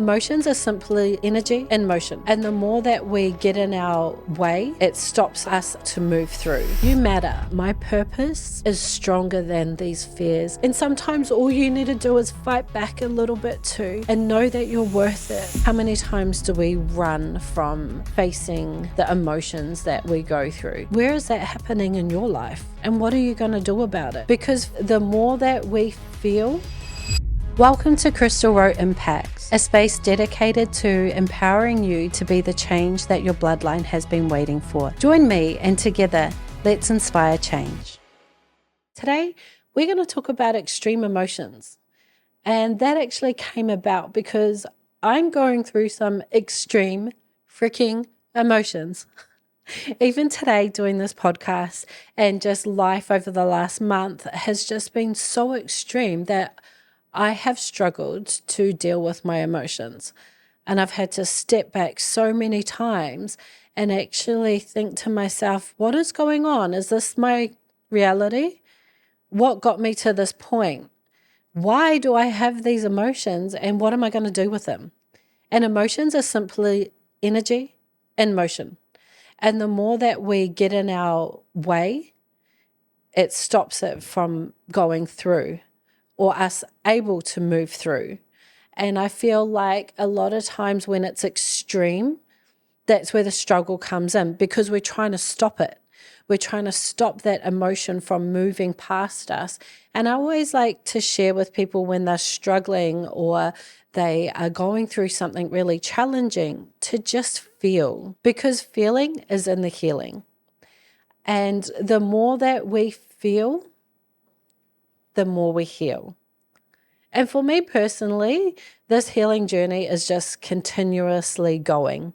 Emotions are simply energy in motion, and the more that we get in our way, it stops us to move through. You matter. My purpose is stronger than these fears, and sometimes all you need to do is fight back a little bit too and know that you're worth it. How many times do we run from facing the emotions that we go through? Where is that happening in your life, and what are you going to do about it? Because the more that we feel. Welcome to Krystal Rowe Impacts, a space dedicated to empowering you to be the change that your bloodline has been waiting for. Join me and together, let's inspire change. Today, we're going to talk about extreme emotions. And that actually came about because I'm going through some extreme freaking emotions. Even today, doing this podcast and just life over the last month has just been so extreme that I have struggled to deal with my emotions, and I've had to step back so many times and actually think to myself, what is going on? Is this my reality? What got me to this point? Why do I have these emotions, and what am I going to do with them? And emotions are simply energy in motion. And the more that we get in our way, it stops it from going through, or us able to move through. And I feel like a lot of times when it's extreme, that's where the struggle comes in, because we're trying to stop it. We're trying to stop that emotion from moving past us. And I always like to share with people when they're struggling or they are going through something really challenging to just feel, because feeling is in the healing. And the more that we feel, the more we heal. And for me personally, this healing journey is just continuously going.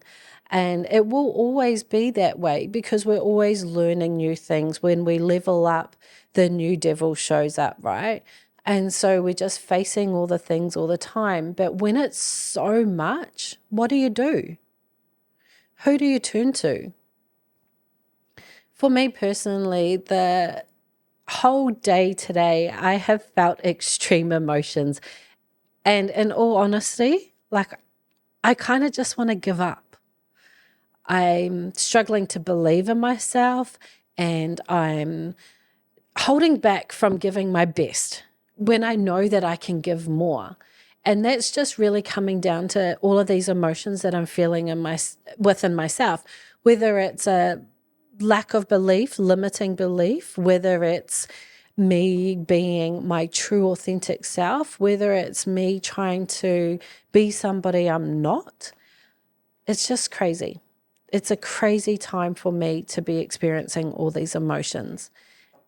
And it will always be that way because we're always learning new things. When we level up, the new devil shows up, right? And so we're just facing all the things all the time. But when it's so much, what do you do? Who do you turn to? For me personally, the whole day today, I have felt extreme emotions. And in all honesty, I kind of just want to give up. I'm struggling to believe in myself, and I'm holding back from giving my best when I know that I can give more. And that's just really coming down to all of these emotions that I'm feeling within myself, whether it's a lack of belief, limiting belief, whether it's me being my true authentic self, whether it's me trying to be somebody I'm not. It's just crazy. It's a crazy time for me to be experiencing all these emotions.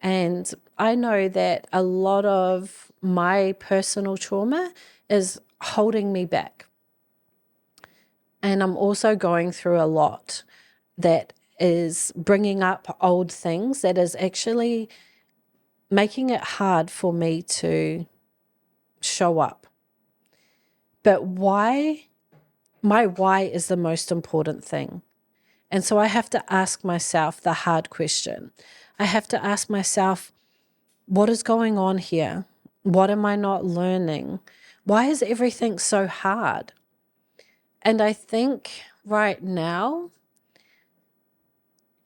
And I know that a lot of my personal trauma is holding me back. And I'm also going through a lot that is bringing up old things that is actually making it hard for me to show up. But my why is the most important thing. And so I have to ask myself the hard question. I have to ask myself, what is going on here? What am I not learning? Why is everything so hard? And I think right now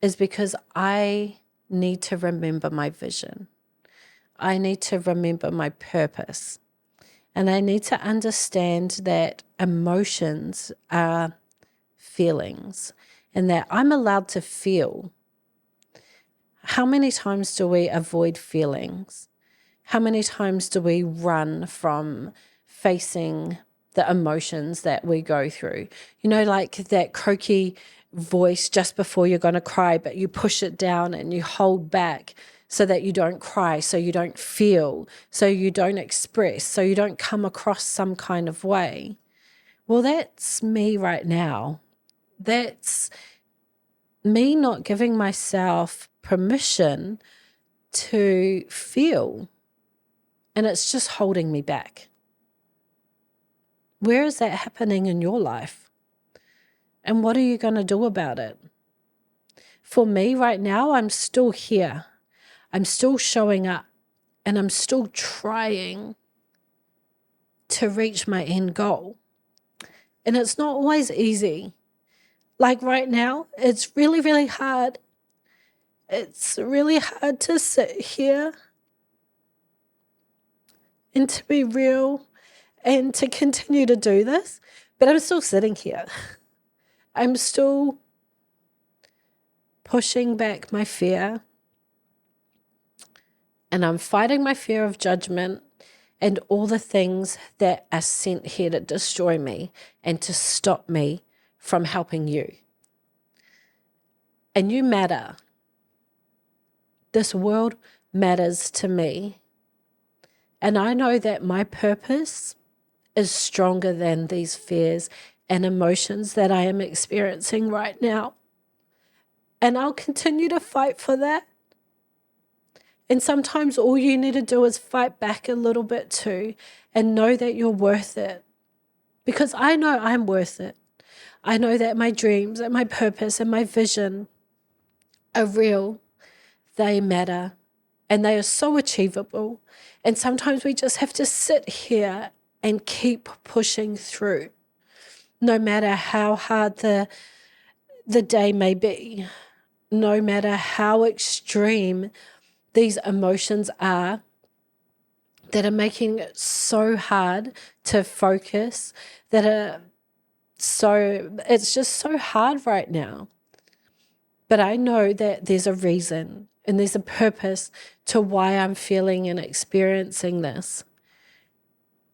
is because I need to remember my vision. I need to remember my purpose. And I need to understand that emotions are feelings and that I'm allowed to feel. How many times do we avoid feelings? How many times do we run from facing the emotions that we go through? You know, like that croaky voice just before you're going to cry, but you push it down and you hold back so that you don't cry, so you don't feel, so you don't express, so you don't come across some kind of way. Well, that's me right now. That's me not giving myself permission to feel, and it's just holding me back. Where is that happening in your life? And what are you going to do about it? For me right now, I'm still here. I'm still showing up, and I'm still trying to reach my end goal. And it's not always easy. Like right now, it's really, really hard. It's really hard to sit here and to be real and to continue to do this. But I'm still sitting here. I'm still pushing back my fear. And I'm fighting my fear of judgment and all the things that are sent here to destroy me and to stop me from helping you. And you matter. This world matters to me. And I know that my purpose is stronger than these fears and emotions that I am experiencing right now. And I'll continue to fight for that. And sometimes all you need to do is fight back a little bit too and know that you're worth it. Because I know I'm worth it. I know that my dreams and my purpose and my vision are real. They matter. And they are so achievable. And sometimes we just have to sit here and keep pushing through. No matter how hard the day may be. No matter how extreme these emotions are that are making it so hard to focus, it's just so hard right now. But I know that there's a reason and there's a purpose to why I'm feeling and experiencing this.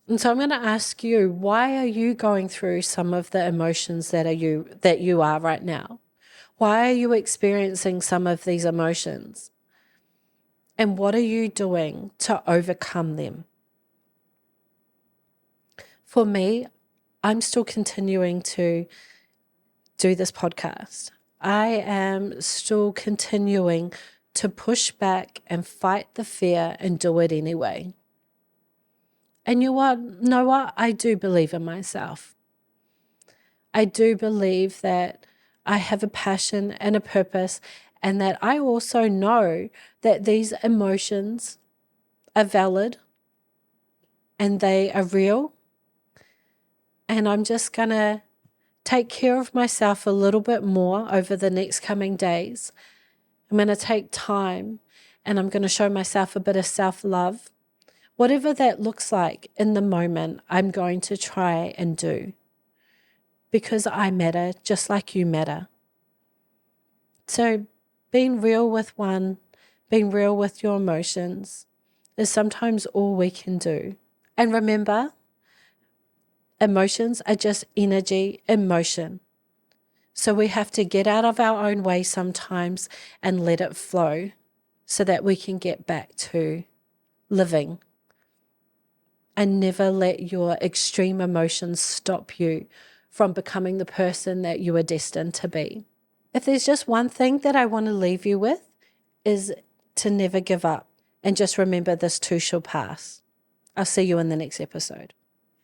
And so I'm going to ask you, why are you going through some of the emotions that you are right now? Why are you experiencing some of these emotions? And what are you doing to overcome them? For me, I'm still continuing to do this podcast. I am still continuing to push back and fight the fear and do it anyway. And you know what? I do believe in myself. I do believe that I have a passion and a purpose, and that I also know that these emotions are valid and they are real. And I'm just going to take care of myself a little bit more over the next coming days. I'm going to take time and I'm going to show myself a bit of self-love. Whatever that looks like in the moment, I'm going to try and do. Because I matter just like you matter. So being real with being real with your emotions is sometimes all we can do. And remember, emotions are just energy in motion. So we have to get out of our own way sometimes and let it flow so that we can get back to living. And never let your extreme emotions stop you from becoming the person that you are destined to be. If there's just one thing that I want to leave you with, is to never give up and just remember this too shall pass. I'll see you in the next episode.